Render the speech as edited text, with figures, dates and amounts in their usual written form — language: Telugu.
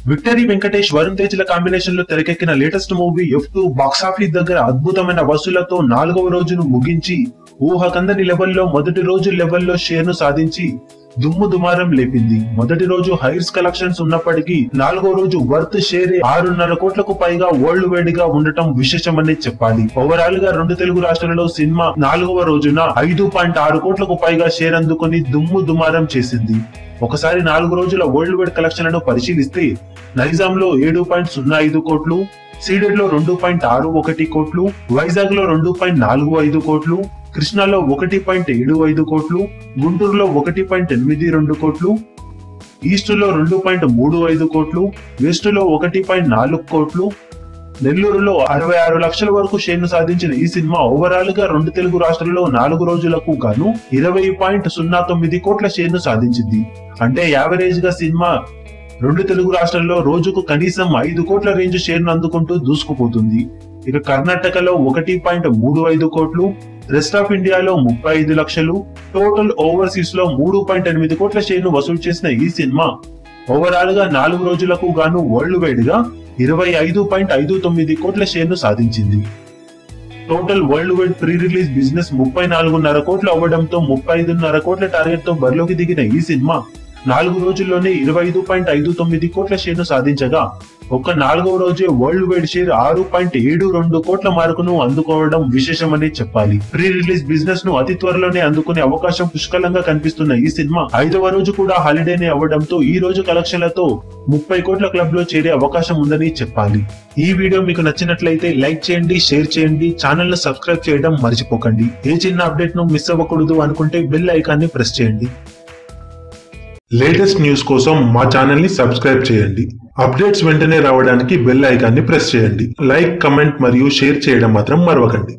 విక్టరీ వెంకటేష్ వరుణ్ తేజ్ల కాంబినేషన్ లో తెరకెక్కిన లేటెస్ట్ మూవీ F2 బాక్సాఫీస్ దగ్గర అద్భుతమైన వసూలతో 4వ రోజును ముగించి ఊహకందని లెవెల్లో మొదటి రోజు లెవెల్లో షేర్ ను సాధించి దుమ్ము దుమారం లేపింది. మొదటి రోజు హైయెస్ట్ కలెక్షన్స్ ఉన్నప్పటికీ 4వ రోజు వర్త్ షేర్ 6.5 కోట్లకు పైగా వరల్డ్ వైడ్ గా ఉండటం విశేషమని చెప్పాలి. ఓవరాల్ గా 2 తెలుగు రాష్ట్రాలలో సినిమా 4వ రోజున 5.6 కోట్లకు పైగా షేర్ అందుకుని దుమ్ము దుమారం చేసింది. ఒకసారి 4 రోజుల వరల్డ్ వైడ్ కలెక్షన్లను పరిశీలిస్తే నైజాంలో 7.05 కోట్లు, సీడెడ్ లో 2.61 కోట్లు, వైజాగ్ లో 2.45 కోట్లు, కృష్ణాలో 1.75 కోట్లు, గుంటూరులో 1.82 కోట్లు, ఈస్ట్ లో 2.35 కోట్లు, వెస్ట్ లో 1.4 కోట్లు, నెల్లూరులో 66 లక్షల వరకు షేర్ ను సాధించిన ఈ సినిమా ఓవరాల్ గా 2 తెలుగు రాష్ట్రాల్లో 4 రోజులకు గాను 20.09 కోట్ల షేర్ ను సాధించింది. అంటే యావరేజ్ గా సినిమా 2 తెలుగు రాష్ట్రాల్లో రోజుకు కనీసం 5 కోట్ల రేంజ్ షేర్ ను అందుకుంటూ దూసుకుపోతుంది. ఇక కర్ణాటకలో 1.35 కోట్లు, రెస్ట్ ఆఫ్ ఇండియాలో 35 లక్షలు, టోటల్ ఓవర్సీస్ లో 3.8 కోట్ల షేర్ ను వసూలు చేసిన ఈ సినిమా ఓవరాల్ గా 4 రోజులకు గాను వరల్డ్ వైడ్ గా 25.59 కోట్ల షేర్ ను సాధించింది. Total world wide pre release business 34.5 కోట్లు అవ్వడంతో 35.5 కోట్ల టార్గెట్ తో బరిలోకి దిగిన ఈ సినిమా 4 రోజుల్లోనే 25.59 కోట్ల షేర్ ను సాధించగా ఒక్క 4వ రోజే వరల్డ్ వైడ్ షేర్ 6.72 కోట్ల మార్కును అందుకోవడం విశేషమని చెప్పాలి. ప్రీ రిలీజ్ బిజినెస్ ను అతి త్వరలోనే అందుకునే అవకాశం పుష్కలంగా కనిపిస్తున్న ఈ సినిమా 5వ రోజు కూడా హాలిడేనే అవ్వడంతో ఈ రోజు కలెక్షన్లతో 30 కోట్ల క్లబ్ లో చేరే అవకాశం ఉందని చెప్పాలి. ఈ వీడియో మీకు నచ్చినట్లయితే లైక్ చేయండి, షేర్ చేయండి, ఛానల్ ను సబ్స్క్రైబ్ చేయడం మర్చిపోకండి. ఏ చిన్న అప్డేట్ ను మిస్ అవ్వకూడదు అనుకుంటే బెల్ ఐకాన్ ని ప్రెస్ చేయండి. లేటెస్ట్ న్యూస్ కోసం మా ఛానల్ ని సబ్స్క్రైబ్ చేయండి. అప్డేట్స్ వెంటనే రావడానికి బెల్ ఐకాన్ ని ప్రెస్ చేయండి. లైక్, కమెంట్ మరియు షేర్ చేయడం మాత్రం మరవకండి.